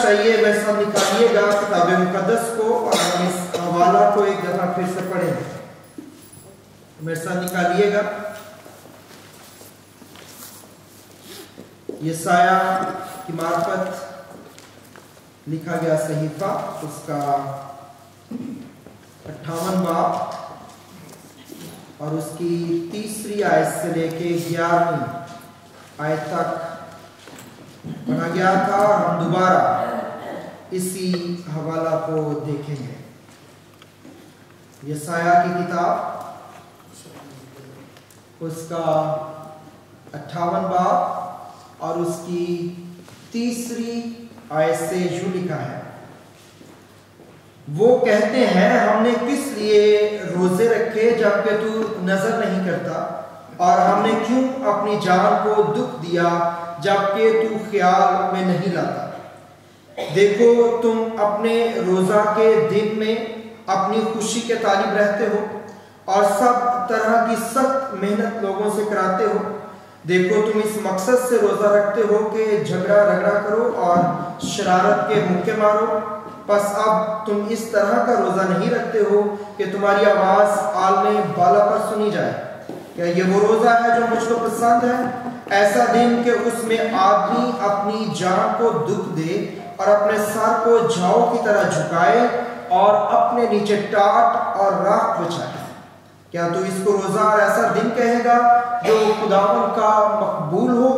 چاہیے ویسا نکالیے گا کتاب مقدس کو اور ہم اس حوالہ کو ایک دفعہ پھر سے پڑھیں گے. میرے ساتھ نکالیے گا یسایہ کی معرفت لکھا گیا صحیفہ اس کا 58 باب اور اس کی 3 آیت سے لے کے 11 آیت تک پڑھا گیا تھا اور ہم دوبارہ اسی حوالہ کو دیکھیں گے. یسایہ کی کتاب اس کا 58 باب اور اس کی 3 آیت سے یوں لکھا ہے. وہ کہتے ہیں ہم نے کس لیے روزے رکھے جبکہ تو نظر نہیں کرتا، اور ہم نے کیوں اپنی جان کو دکھ دیا جبکہ تو خیال میں نہیں لاتا. دیکھو تم اپنے روزہ کے دن میں اپنی خوشی کے طالب رہتے ہو اور سب طرح کی سخت محنت لوگوں سے کراتے ہو. دیکھو تم اس مقصد سے روزہ رکھتے ہو کہ جھگڑا رگڑا کرو اور شرارت کے مکے مارو. پس اب تم اس طرح کا روزہ نہیں رکھتے ہو کہ تمہاری آواز عالم بالا پر سنی جائے. کیا یہ وہ روزہ ہے جو مجھ کو پسند ہے؟ ایسا دن کہ اس میں آدمی اپنی جان کو دکھ دے اور اپنے سر کو جاؤ کی طرح جھکائے اور اپنے نیچے ٹاٹ اور راکھ بچھائے. کیا تو اس کو روزہ اور ایسا دن کہے گا جو خداوند کا مقبول ہو؟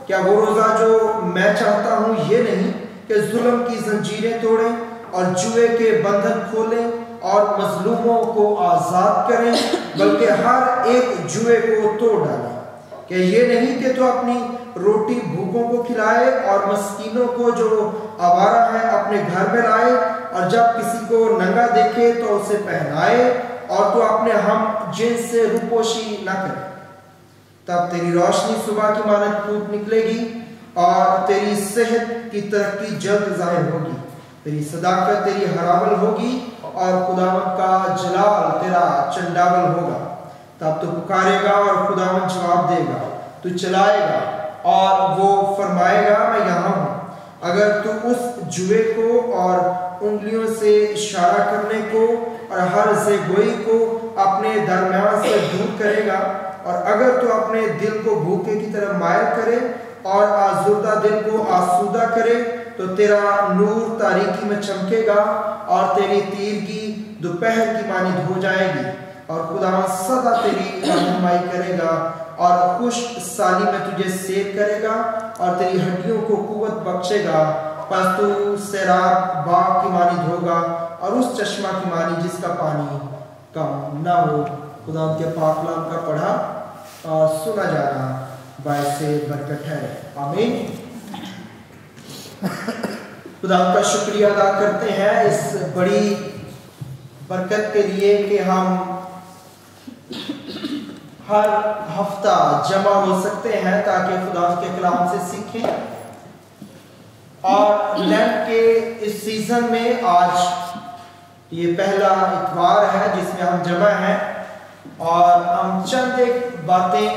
کیا وہ روزہ جو میں چاہتا ہوں یہ نہیں کہ ظلم کی زنجیریں توڑیں اور جوئے کے بندھن کھولیں اور مظلوموں کو آزاد کریں، بلکہ ہر ایک جوئے کو توڑ ڈالیں. کہ یہ نہیں کہ تو اپنی روٹی بھوکوں کو کھلائے اور مسکینوں کو جو آوارہ ہیں اپنے گھر میں لائے، اور جب کسی کو ننگا دیکھے تو اسے پہنائے، اور تو اپنے ہم جنس سے روپوشی نہ کرے. تب تیری روشنی صبح کی مانند پھوٹ نکلے گی اور تیری صحت کی ترقی جلد ظاہر ہوگی. تیری صداقت تیری ہراول ہوگی اور خداوند کا جلال تیرا چنڈاول ہوگا. تب تو پکارے گا اور خداوند جواب دے گا، تو چلائے گا اور وہ فرمائے گا میں یہاں ہوں. اگر تو اس جوئے کو اور انگلیوں سے اشارہ کرنے کو اور ہر زیگوئی کو اپنے درمیان سے دور کرے گا، اور اگر تو اپنے دل کو بھوکے کی طرف مائل کرے اور آزردہ دل کو آسودہ کرے، تو تیرا نور تاریکی میں چمکے گا اور تیری تیرگی دوپہر کی مانند ہو جائے گی. اور خداوند سدا تیری رہنمائی کرے گا اور خوش سالی میں تجھے سیر کرے گا اور تیری ہڈیوں کو قوت بخشے گا. پس تو سیراب باغ کی مانند ہوگا اور اس چشمہ کی مانند جس کا پانی کم نہ ہو. خداوند کے پاک کلام کا پڑھا اور سنا جانا باعث برکت ہے. آمین. خداوند کا شکریہ ادا کرتے ہیں اس بڑی برکت کے لیے کہ ہم ہر ہفتہ جمع ہو سکتے ہیں تاکہ خداوند کے کلام سے سیکھیں. اور لینٹ کے اس سیزن میں آج یہ پہلا اتوار ہے جس میں ہم جمع ہیں اور ہم چند ایک باتیں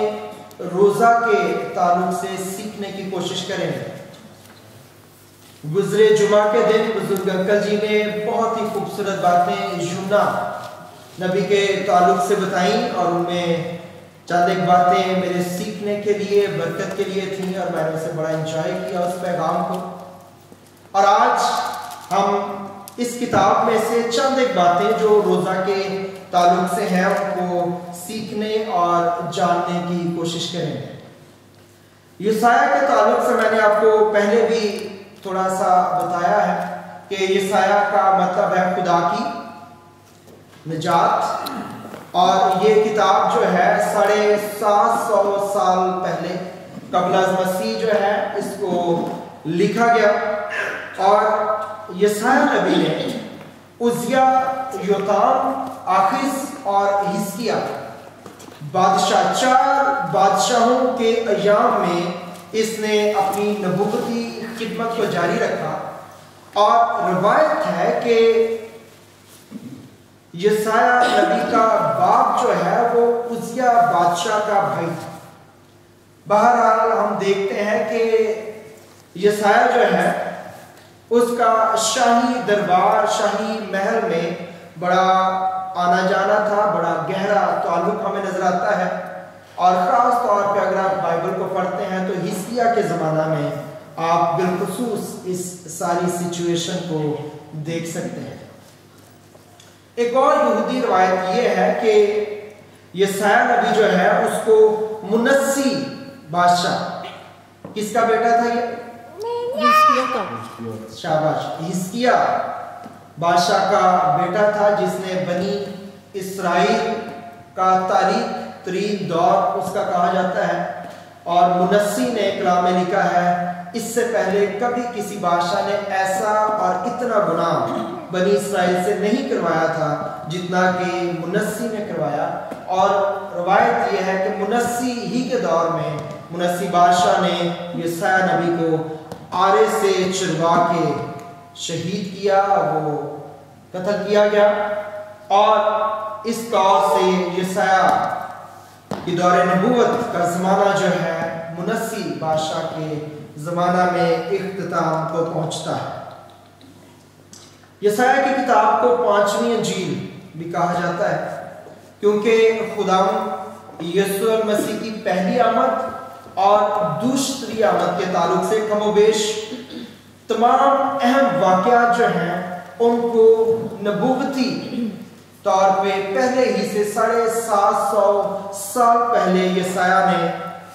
روزہ کے تعلق سے سیکھنے کی کوشش کریں گے. گزرے جمعہ کے دن بزرگ انکل جی نے بہت ہی خوبصورت باتیں یونا نبی کے تعلق سے بتائیں اور ان میں چند ایک باتیں میرے سیکھنے کے لیے برکت کے لیے تھیں اور میں نے اسے بڑا انجوائے کیا اس پیغام کو. اور آج ہم اس کتاب میں سے چند ایک باتیں جو روزہ کے تعلق سے ہیں ان کو سیکھنے اور جاننے کی کوشش کریں گے. یسایہ کے تعلق سے میں نے آپ کو پہلے بھی تھوڑا سا بتایا ہے کہ یسایہ کا مطلب ہے خدا کی نجات، اور یہ کتاب جو ہے 750 سال پہلے قبل از مسیح جو ہے اس کو لکھا گیا. اور یسایہ نبی نے عزیہ، یوتام، آخز اور حزقیہ چار بادشاہوں کے ایام میں اس نے اپنی نبوتی خدمت کو جاری رکھا. اور روایت ہے کہ یسایہ نبی کا باپ جو ہے وہ عزیہ بادشاہ کا بھائی تھا. بہرحال ہم دیکھتے ہیں کہ یسایہ جو ہے اس کا شاہی دربار، شاہی محل میں بڑا آنا جانا تھا، بڑا گہرا تعلق ہمیں نظر آتا ہے۔ اور خاص طور پہ اگر آپ بائبل کو پڑھتے ہیں تو حزقیہ کے زمانہ میں آپ بالخصوص اس ساری سچویشن کو دیکھ سکتے ہیں۔ ایک اور یہودی روایت یہ ہے کہ یسایہ نبی جو ہے اس کو منسی بادشاہ، کس کا بیٹا تھا یہ؟ شاباش، حزقیہ بادشاہ کا بیٹا تھا، جس نے بنی اسرائیل کا تاریخ ترین دور اس کا کہا جاتا ہے۔ اور منسی نے کلام میں لکھا ہے اس سے پہلے کبھی کسی بادشاہ نے ایسا اور اتنا گناہ بنی اسرائیل سے نہیں کروایا تھا جتنا کہ منسی نے کروایا۔ اور روایت یہ ہے کہ منسی ہی کے دور میں منسی بادشاہ نے یسایہ نبی کو آرے سے چروا کے شہید کیا، وہ قتل کیا گیا۔ اور اس طور سے یسایہ کی دور نبوت کا زمانہ جو ہے منسی بادشاہ کے زمانہ میں اختتام کو پہنچتا ہے۔ یسایہ کی کتاب کو 5ویں انجیل بھی کہا جاتا ہے، کیونکہ خداوند یسوع المسیح کی پہلی آمد اور دوسری آمد کے تعلق سے کم و بیش تمام اہم واقعات جو ہیں ان کو نبوتی طور پہ پہلے ہی سے 750 سال پہلے یسایہ نے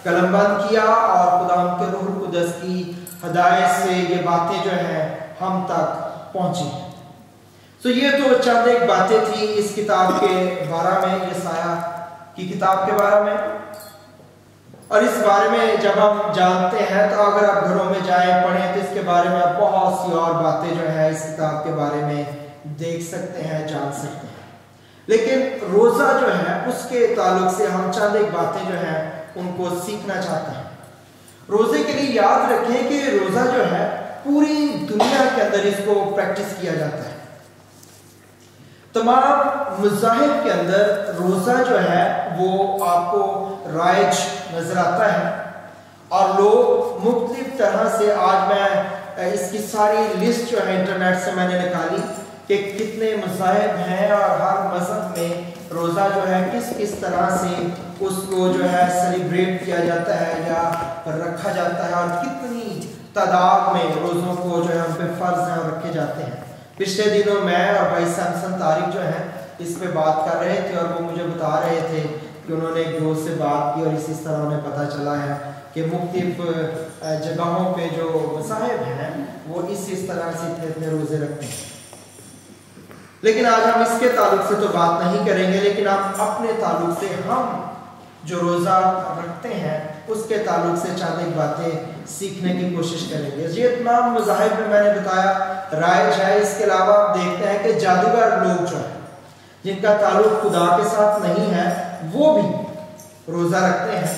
قلم بند کیا، اور خداوند کے روح القدس کی ہدایت سے یہ باتیں جو ہیں ہم تک پہنچی ہیں۔ تو یہ تو چند ایک باتیں تھی اس کتاب کے بارے میں، یسایہ کی کتاب کے بارے میں۔ اور اس بارے میں جب ہم جانتے ہیں تو اگر آپ گھروں میں جائیں پڑھیں تو اس کے بارے میں آپ بہت سی اور باتیں جو ہیں اس کتاب کے بارے میں دیکھ سکتے ہیں، جان سکتے ہیں۔ لیکن روزہ جو ہے اس کے تعلق سے ہم چند ایک باتیں جو ہیں ان کو سیکھنا چاہتے ہیں۔ روزے کے لیے یاد رکھیں کہ روزہ جو ہے پوری دنیا کے اندر اس کو پریکٹس کیا جاتا ہے۔ تمام مذاہب کے اندر روزہ جو ہے وہ آپ کو رائج نظر آتا ہے، اور لوگ مختلف طرح سے، آج میں اس کی ساری لسٹ جو ہے انٹرنیٹ سے میں نے نکالی کہ کتنے مذاہب ہیں اور ہر مذہب میں روزہ جو ہے کس کس طرح سے اس کو جو ہے سیلیبریٹ کیا جاتا ہے یا رکھا جاتا ہے، اور کتنی تعداد میں روزوں کو جو ہے ان پہ فرض ہیں اور رکھے جاتے ہیں۔ پچھلے دنوں میں اور بھائی سمسن طارق جو ہیں اس پہ بات کر رہے تھے، اور وہ مجھے بتا رہے تھے کہ انہوں نے ایک دوست سے بات کی اور اس طرح انہیں پتہ چلا ہے کہ مختلف جگہوں پہ جو مذاہب ہیں وہ اس طرح سے اتنے روزے رکھتے ہیں۔ لیکن آج ہم اس کے تعلق سے تو بات نہیں کریں گے، لیکن ہم اپنے تعلق سے ہم جو روزہ رکھتے ہیں اس کے تعلق سے چند ایک باتیں سیکھنے کی کوشش کریں گے۔ یہ تمام مذاہب میں نے بتایا رائج ہے۔ اس کے علاوہ آپ دیکھتے ہیں کہ جادوگر لوگ جو ہیں جن کا تعلق خدا کے ساتھ نہیں ہے وہ بھی روزہ رکھتے ہیں،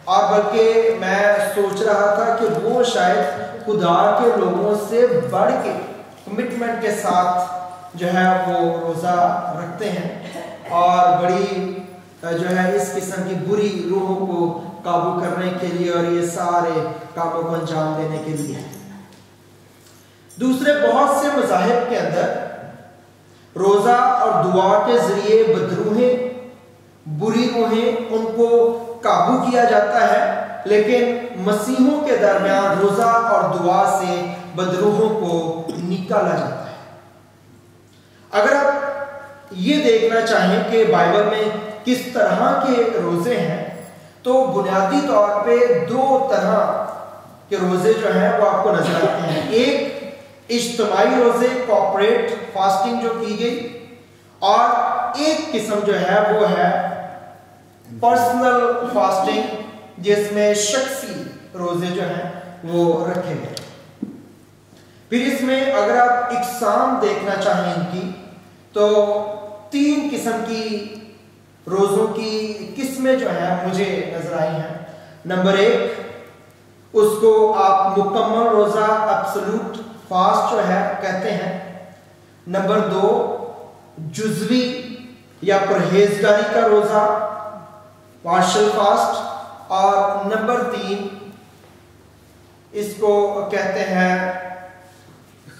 اور بلکہ میں سوچ رہا تھا کہ وہ شاید خدا کے لوگوں سے بڑھ کے کمٹمنٹ کے ساتھ جو ہے وہ روزہ رکھتے ہیں، اور بڑی جو ہے اس قسم کی بری روحوں کو قابو کرنے کے لیے اور یہ سارے کاموں کو انجام دینے کے لیے۔ دوسرے بہت سے مذاہب کے اندر روزہ اور دعا کے ذریعے بدروحیں، بری روحیں ان کو قابو کیا جاتا ہے، لیکن مسیحوں کے درمیان روزہ اور دعا سے بدروحوں کو نکالا جاتا ہے۔ اگر آپ یہ دیکھنا چاہیں کہ بائبل میں کس طرح کے روزے ہیں تو بنیادی طور پہ 2 طرح کے روزے جو ہیں وہ آپ کو نظر آتے ہیں۔ ایک اجتماعی روزے، کوپریٹ فاسٹنگ جو کی گئی، اور ایک قسم جو ہے وہ ہے پرسنل فاسٹنگ جس میں شخصی روزے جو ہیں وہ رکھے گئے۔ پھر اس میں اگر آپ اقسام دیکھنا چاہیں ان کی تو 3 قسم کی روزوں کی قسمیں جو ہیں مجھے نظر آئی ہیں۔ نمبر 1 اس کو آپ مکمل روزہ ایبسولوٹ فاسٹ جو ہے کہتے ہیں۔ نمبر 2 جزوی یا پرہیزگاری کا روزہ پارشل فاسٹ، اور نمبر 3 اس کو کہتے ہیں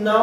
9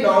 9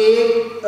1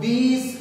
20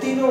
3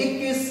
21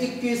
21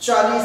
40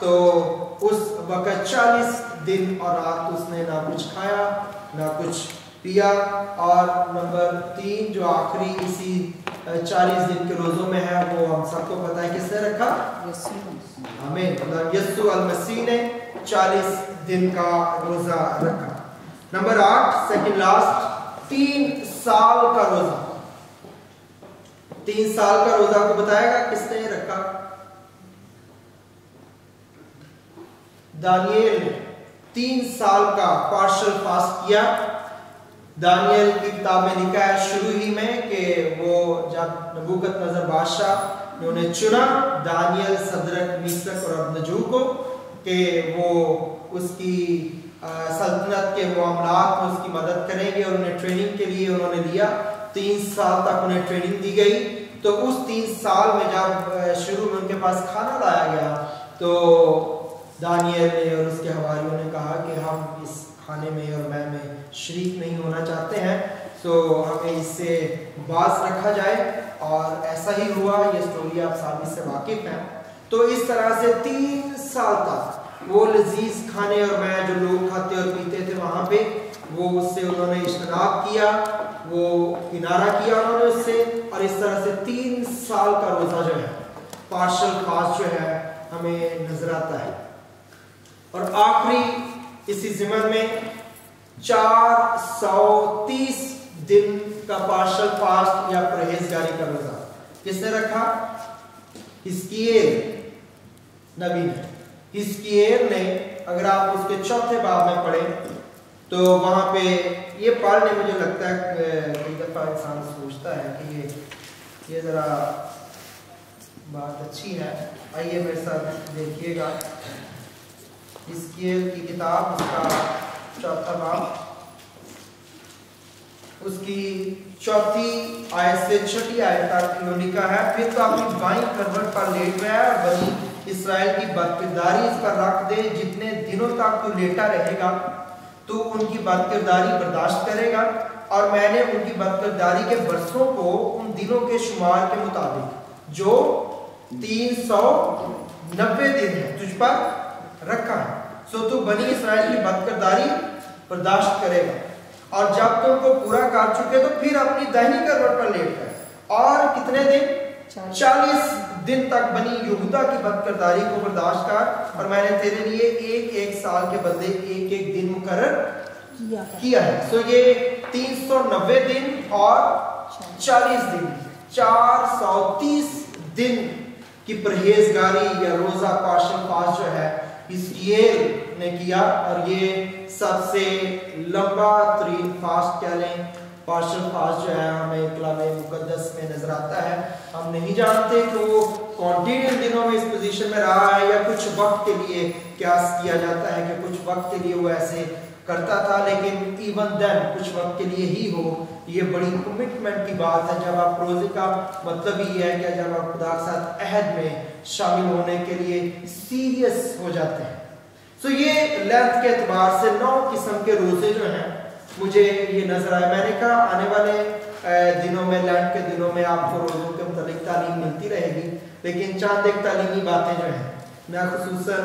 تو اس وقت 40 دن اور رات اس نے نہ کچھ کھایا نہ کچھ پیا. اور نمبر 3 جو آخری اسی 40 دن کے روزوں میں ہے وہ ہم سب کو پتہ ہے کس نے رکھا؟ ہمیں یسوع المسیح نے 40 دن کا روزہ رکھا. نمبر 8 سیکنڈ لاسٹ 3 سال کا روزہ. 3 سال کا روزہ کو بتائے گا کس نے رکھا؟ دانیل نے 3 سال کا پارشل فاسٹ کیا. دانیل کی کتاب میں لکھا ہے شروع ہی میں کہ وہ جب نبوکت نظر بادشاہ نے انہیں چنا دانیل صدرک میثق اور ابدنجو کو کہ وہ اس کی سلطنت کے معاملات میں اس کی مدد کریں گے اور انہیں ٹریننگ کے لیے انہوں نے لیا. 3 سال تک انہیں ٹریننگ دی گئی. تو اس 3 سال میں جب شروع میں ان کے پاس کھانا لایا گیا تو دانیل نے اور اس کے حواریوں نے کہا کہ ہم اس کھانے میں اور میں شریک نہیں ہونا چاہتے ہیں سو ہمیں اس سے باز رکھا جائے. اور ایسا ہی ہوا. یہ سٹوری آپ سابق سے واقف ہیں. تو اس طرح سے 3 سال تک وہ لذیذ کھانے اور میں جو لوگ کھاتے اور پیتے تھے وہاں پہ وہ اس سے انہوں نے اجتناب کیا, وہ کنارہ کیا انہوں نے اس سے. اور اس طرح سے 3 سال کا روزہ جو ہے پارشل فاسٹ جو ہے ہمیں نظر آتا ہے. اور آخری اسی ضمن میں 430 دن کا پارشل فاسٹ یا پرہیزگاری کا روزہ کس نے رکھا؟ حزقیل نبی نے. حزقیل نے اگر آپ اس کے 4تھے باب میں پڑھیں تو وہاں پہ یہ پڑھنے مجھے لگتا ہے کئی دفعہ انسان سوچتا ہے کہ یہ ذرا بات اچھی ہے. آئیے میرے ساتھ دیکھیے گا حزقیل کی کتاب اس کا 4تھا باب اس کی 4تھی آیت سے 6ٹھی آیت تک لکھا ہے پھر تو اپنی بائیں کروٹ پر لیٹ گیا اور بنی اسرائیل کی بدکرداری اس پر رکھ دے. جتنے دنوں تک تو لیٹا رہے گا تو ان کی بدکرداری برداشت کرے گا اور میں نے ان کی بدکرداری کے برسوں کو ان دنوں کے شمار کے مطابق جو 390 دن ہے تجھ پر رکھا ہے سو تو بنی اسرائیل کی بدکرداری برداشت کرے گا. اور جب تم کو پورا کر چکے تو پھر اپنی داہنی کروٹ پر لیٹ گئے اور کتنے دن 40 دن تک بنی یہودا کی بدکرداری کو برداشت کر اور میں نے تیرے لیے ایک سال کے بدلے ایک دن مقرر کیا ہے. سو یہ 390 دن اور 40 دن 430 دن کی پرہیزگاری یا روزہ پارشل فاسٹ جو ہے حزقیل نے کیا. اور یہ سب سے لمبا ترین فاسٹ کہہ لیں پارشل فاسٹ جو ہے ہمیں کلام مقدس میں نظر آتا ہے. ہم نہیں جانتے کہ وہ کنٹینیو دنوں میں اس پوزیشن میں رہا ہے یا کچھ وقت کے لیے قیاس کیا جاتا ہے کہ کچھ وقت کے لیے وہ ایسے کرتا تھا لیکن ایون دین کچھ وقت کے لیے ہی ہو یہ بڑی کمٹمنٹ کی بات ہے. جب آپ روزے کا مطلب ہی ہے کہ جب آپ خدا کے ساتھ عہد میں شامل ہونے کے لیے سیریس ہو جاتے ہیں. سو یہ لینتھ کے اعتبار سے 9 قسم کے روزے جو ہیں مجھے یہ نظر آئے. میں نے کہا آنے والے دنوں میں لینتھ کے دنوں میں آپ کو روزوں کے متعلق تعلیم ملتی رہے گی لیکن چند ایک تعلیمی باتیں جو ہیں میں خصوصاً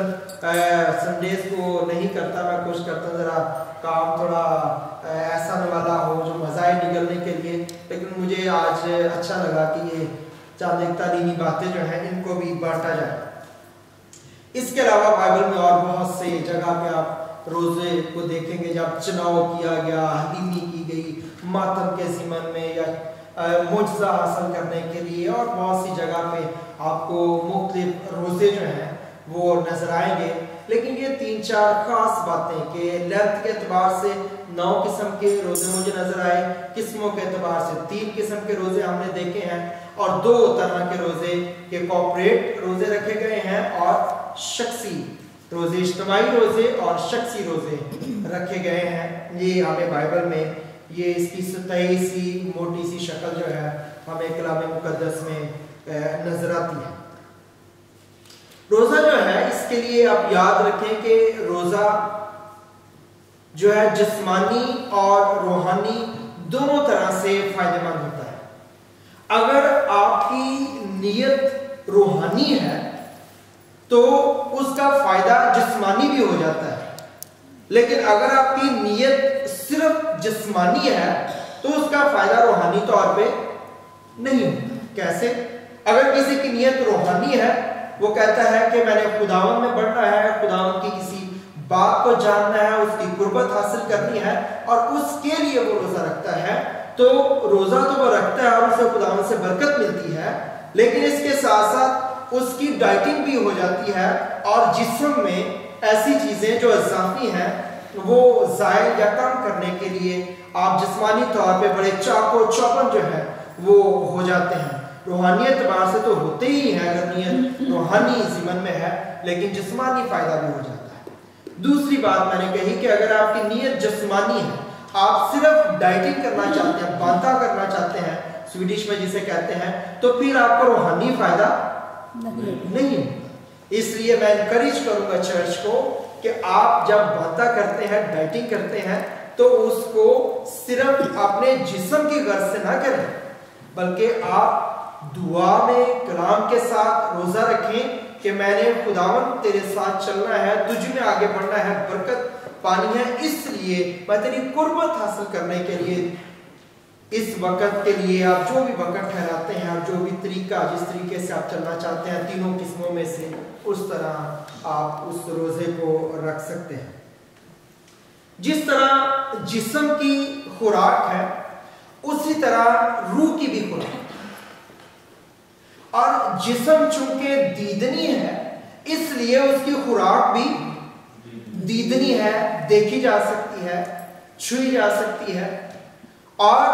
سنڈیز کو نہیں کرتا. میں کوشش کرتا ہوں ذرا کام تھوڑا ایسا والا ہو جو مزہ ہے نکلنے کے لیے لیکن مجھے آج اچھا لگا کہ یہ چند ایک تعلیمی باتیں جو ہیں ان کو بھی بانٹا جائے. اس کے علاوہ بائبل میں اور بہت سے جگہ پہ آپ روزے کو دیکھیں گے جب چناؤ کیا گیا حلیمی کی گئی ماتم کے ضمن میں یا معجزہ حاصل کرنے کے لیے اور بہت سی جگہ پہ آپ کو مختلف روزے جو ہیں وہ نظر آئیں گے. لیکن یہ 3-4 خاص باتیں کہ لینتھ کے اعتبار سے 9 قسم کے روزے مجھے نظر آئے, قسموں کے اعتبار سے 3 قسم کے روزے ہم نے دیکھے ہیں اور 2 طرح کے روزے کے کارپوریٹ روزے رکھے گئے ہیں اور شخصی روزے اجتماعی روزے اور شخصی روزے رکھے گئے ہیں. یہ ہمیں بائبل میں یہ اس کی سطحی سی موٹی سی شکل جو ہے ہمیں کلام مقدس میں نظر آتی ہے. روزہ جو ہے اس کے لیے آپ یاد رکھیں کہ روزہ جو ہے جسمانی اور روحانی دونوں طرح سے فائدہ مند ہوتا ہے. اگر آپ کی نیت روحانی ہے تو اس کا فائدہ جسمانی بھی ہو جاتا ہے. لیکن اگر آپ کی نیت صرف جسمانی ہے تو اس کا فائدہ روحانی طور پہ نہیں ہوتا. کیسے؟ اگر کسی کی نیت روحانی ہے، وہ کہتا ہے کہ میں نے خداوند میں بڑھنا ہے، خداوند کی کسی بات کو جاننا ہے، اس کی قربت حاصل کرنی ہے، اور اس کے لیے وہ روزہ رکھتا ہے، تو روزہ تو وہ رکھتا ہے اور اسے خداوند سے برکت ملتی ہے، لیکن اس کے ساتھ ساتھ اس کی ڈائٹنگ بھی ہو جاتی ہے، اور جسم میں ایسی چیزیں جو اضافی ہیں وہ زائل یا کم کرنے کے لیے آپ جسمانی طور پہ بڑے چاقو چوبند جو ہے وہ ہو جاتے ہیں. روحانی اعتبار سے تو ہوتے ہی ہیں اگر نیت روحانی ضمن میں ہے، لیکن جسمانی فائدہ بھی ہو جاتا ہے. دوسری بات میں نے کہی کہ اگر آپ کی نیت جسمانی ہے، آپ صرف ڈائٹنگ کرنا چاہتے ہیں، بانتا کرنا چاہتے ہیں سویڈش میں جسے کہتے ہیں، تو پھر آپ کو روحانی فائدہ نہیں. اس لیے میں انکریج کروں گا چرچ کو کہ آپ جب بانتا کرتے ہیں، ڈائٹنگ کرتے ہیں، تو اس کو صرف اپنے جسم کی غرض سے نہ کریں، بلکہ آپ دعا میں کلام کے ساتھ روزہ رکھیں کہ میں نے خداوند تیرے ساتھ چلنا ہے، تجھ میں آگے بڑھنا ہے، برکت پانی ہے، اس لیے میں تیری قربت حاصل کرنے کے لیے اس وقت کے لیے آپ جو بھی وقت ٹھہراتے ہیں اور جو بھی طریقہ جس طریقے سے آپ چلنا چاہتے ہیں تینوں قسموں میں سے، اس طرح آپ اس روزے کو رکھ سکتے ہیں. جس طرح جسم کی خوراک ہے اسی طرح روح کی بھی خوراک، اور جسم چونکہ دیدنی ہے اس لیے اس کی خوراک بھی دیدنی ہے، دیکھی جا سکتی ہے، چھوئی جا سکتی ہے. اور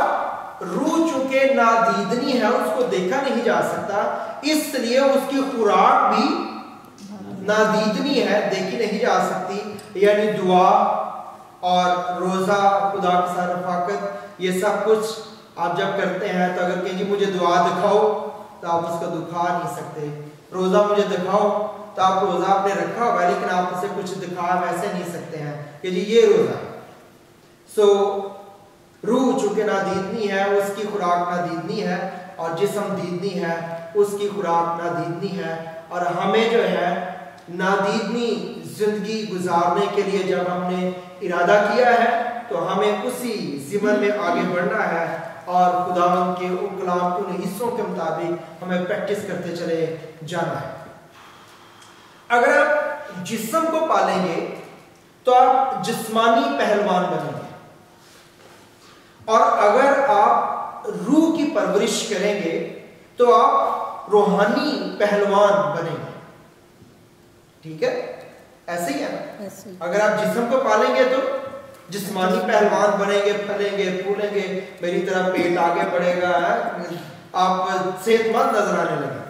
روح چونکہ نادیدنی ہے، اس کو دیکھا نہیں جا سکتا، اس لیے اس کی خوراک بھی نادیدنی ہے، دیکھی نہیں جا سکتی. یعنی دعا اور روزہ، خدا کے ساتھ رفاقت، یہ سب کچھ آپ جب کرتے ہیں تو اگر کہ جی مجھے دعا دکھاؤ تو آپ اس کو دکھا نہیں سکتے، روزہ مجھے دکھاؤ تو آپ روزہ آپ نے رکھا ہوا ہے لیکن آپ اسے کچھ دکھا ویسے نہیں سکتے ہیں کہ جی یہ روزہ ہے. روح چونکہ نادیدنی ہے، اس کی خوراک نادیدنی ہے، اور جسم دیدنی ہے، اس کی خوراک نادیدنی ہے. اور ہمیں جو ہے نادیدنی زندگی گزارنے کے لیے جب ہم نے ارادہ کیا ہے تو ہمیں اسی ضمن میں آگے بڑھنا ہے، اور خداوند کے کلام کے ان حصوں کے مطابق ہمیں پریکٹس کرتے چلے جانا ہے. اگر آپ جسم کو پالیں گے تو آپ جسمانی پہلوان بنیں گے، اور اگر آپ روح کی پرورش کریں گے تو آپ روحانی پہلوان بنیں گے. ٹھیک ہے؟ ایسے ہی ہے نا؟ اگر آپ جسم کو پالیں گے تو جسمانی پہلوان بنیں گے، پھلیں گے، پھولیں گے، میری طرح پیٹ آگے بڑھے گا، آپ صحت مند نظر آنے لگے.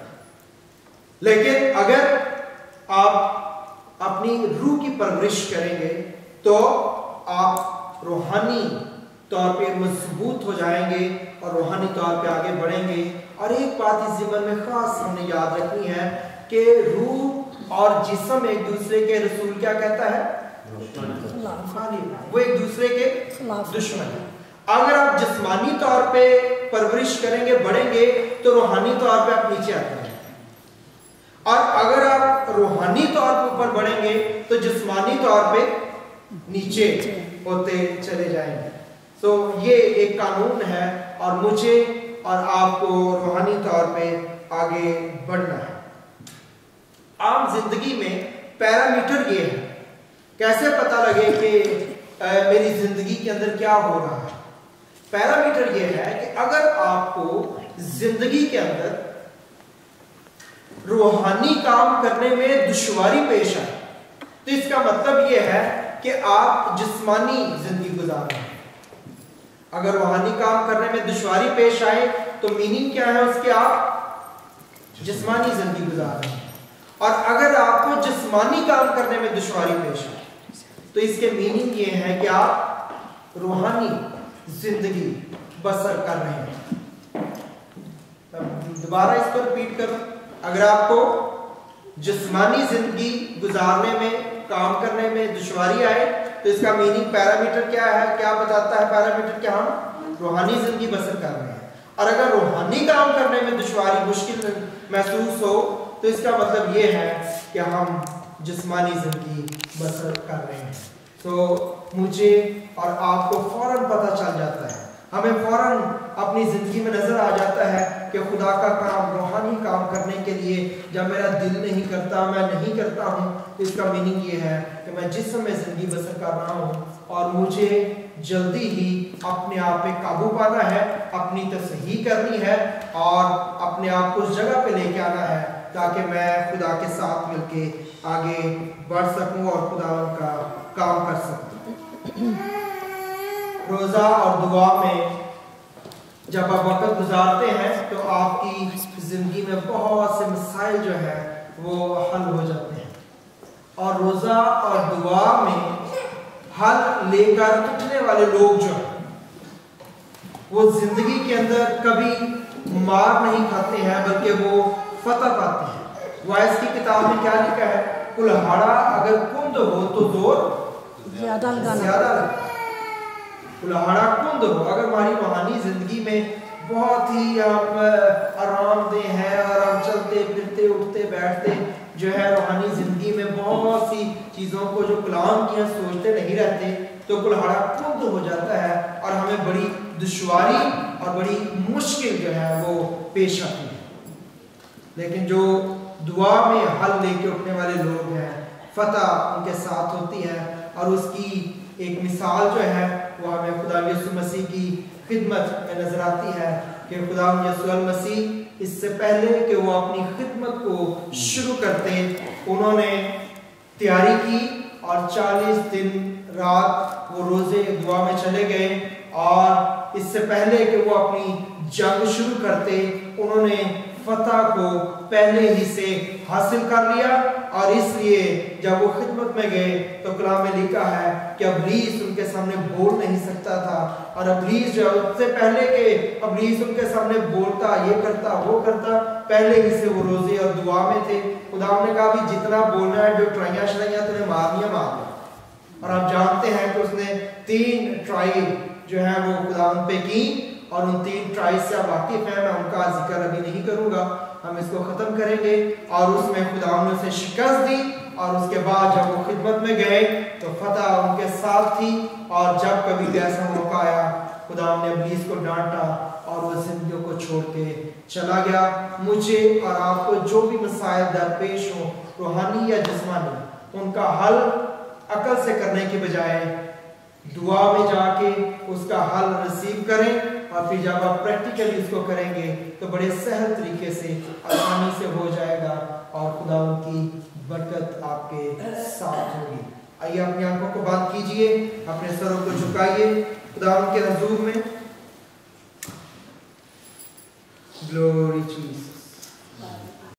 لیکن اگر آپ اپنی روح کی پرورش کریں گے تو آپ روحانی طور پہ مضبوط ہو جائیں گے اور روحانی طور پہ آگے بڑھیں گے. اور ایک بات اس ضمن میں خاص ہم نے یاد رکھنی ہے کہ روح اور جسم ایک دوسرے کے رسول کیا کہتا ہے؟ وہ ایک دوسرے کے دشمن ہیں. اگر آپ جسمانی طور پہ پرورش کریں گے، بڑھیں گے، تو روحانی طور پہ آپ نیچے آتے ہیں، اور اگر آپ روحانی طور پہ اوپر بڑھیں گے تو جسمانی طور پہ نیچے ہوتے چلے جائیں گے. یہ ایک قانون ہے، اور مجھے اور آپ کو روحانی طور پہ آگے بڑھنا ہے. عام زندگی میں پیرامیٹر یہ ہے، کیسے پتہ لگے کہ میری زندگی کے اندر کیا ہو رہا ہے؟ پیرامیٹر یہ ہے کہ اگر آپ کو زندگی کے اندر روحانی کام کرنے میں دشواری پیش آئے تو اس کا مطلب یہ ہے کہ آپ جسمانی زندگی گزار رہے ہیں. اگر روحانی کام کرنے میں دشواری پیش آئے تو میننگ کیا ہے اس کے؟ آپ جسمانی زندگی گزار رہے ہیں. اور اگر آپ کو جسمانی کام کرنے میں دشواری پیش آئے تو اس کے میننگ یہ ہے کہ آپ روحانی زندگی بسر کر رہے ہیں. دوبارہ اس کو ریپیٹ کروں، اگر آپ کو جسمانی زندگی گزارنے میں، کام کرنے میں دشواری آئے تو اس کا میننگ پیرامیٹر کیا ہے؟ کیا بتاتا ہے پیرامیٹر؟ کہ ہم روحانی زندگی بسر کر رہے ہیں. اور اگر روحانی کام کرنے میں دشواری، مشکل محسوس ہو تو اس کا مطلب یہ ہے کہ ہم جسمانی زندگی بسر کر رہے ہیں. تو مجھے اور آپ کو فوراً پتہ چل جاتا ہے, ہمیں فوراً اپنی زندگی میں نظر آ جاتا ہے کہ خدا کا کام, روحانی کام کرنے کے لیے جب میرا دل نہیں کرتا, میں نہیں کرتا ہوں, تو اس کا میننگ یہ ہے کہ میں جسم میں زندگی بسر کر رہا ہوں اور مجھے جلدی ہی اپنے آپ پہ قابو پانا ہے, اپنی تصحیح کرنی ہے اور اپنے آپ کو اس جگہ پہ لے کے آنا ہے تاکہ میں خدا کے ساتھ مل کے آگے بڑھ سکوں اور خدا کا کام کر سکوں. روزہ اور دعا میں جب آپ وقت گزارتے ہیں تو آپ کی زندگی میں بہت سے مسائل جو ہے وہ حل ہو جاتے ہیں, اور روزہ اور دعا میں حل لے کر اٹھنے والے لوگ جو ہیں وہ زندگی کے اندر کبھی مار نہیں کھاتے ہیں بلکہ وہ فتح پاتے ہیں. وائس کی کتاب میں کیا لکھا ہے, کلہاڑا اگر کند ہو تو زور زیادہ لگتا ہے. کلہاڑا کند ہو, اگر ہماری روحانی زندگی میں بہت ہی ہم آرام دہ ہیں اور ہم چلتے پھرتے اٹھتے بیٹھتے جو ہے روحانی زندگی میں بہت سی چیزوں کو جو کلام کیا سوچتے نہیں رہتے, تو کلہاڑا کند ہو جاتا ہے اور ہمیں بڑی دشواری اور بڑی مشکل جو ہے وہ پیش آتی ہے. لیکن جو دعا میں حل لے کے اٹھنے والے لوگ ہیں, فتح ان کے ساتھ ہوتی ہے, اور اس کی ایک مثال جو ہے وہ ہمیں خدا یسوع مسیح کی خدمت میں نظر آتی ہے کہ خدا یسوع المسیح اس سے پہلے کہ وہ اپنی خدمت کو شروع کرتے انہوں نے تیاری کی اور 40 دن رات وہ روزے دعا میں چلے گئے, اور اس سے پہلے کہ وہ اپنی جنگ شروع کرتے انہوں نے فتح کو پہلے ہی سے حاصل کر لیا. اور اس لیے جب وہ خدمت میں گئے تو کلام میں لکھا ہے کہ ابلیس ان کے سامنے بول نہیں سکتا تھا, اور ابلیس جو اس سے پہلے کہ ابلیس ان کے سامنے بولتا, یہ کرتا وہ کرتا, پہلے ہی سے وہ روزے اور دعا میں تھے. خدا نے کہا بھی جتنا بولنا ہے, جو ٹرائیاں شرائیاں تمہیں مارنیاں مار دیں. اور آپ جانتے ہیں کہ اس نے 3 ٹرائی جو ہے وہ خدا ان پہ کی, اور ان 3 ٹرائی سے آپ واقف ہیں, میں ان کا ذکر ابھی نہیں کروں گا, ہم اس کو ختم کریں گے. اور اس میں خدا نے اسے شکست دی, اور اس کے بعد جب وہ خدمت میں گئے تو فتح ان کے ساتھ تھی. اور جب کبھی ایسا موقع آیا خدا نے ابلیس کو ڈانٹا اور وہ زندگیوں کو چھوڑ کے چلا گیا. مجھے اور آپ کو جو بھی مسائل درپیش ہوں روحانی یا جسمانی, ان کا حل عقل سے کرنے کے بجائے دعا میں جا کے اس کا حل ریسیو کریں, اور پھر جب آپ پریکٹیکلی اس کو کریں گے تو بڑے سہل طریقے سے آسانی سے ہو جائے گا, اور خدا ان کی برکت آپ کے ساتھ ہوگی. آئیے اپنی آنکھوں کو بند کیجئے, اپنے سروں کو جھکائیے خدا ان کے حضور میں. Glory Jesus.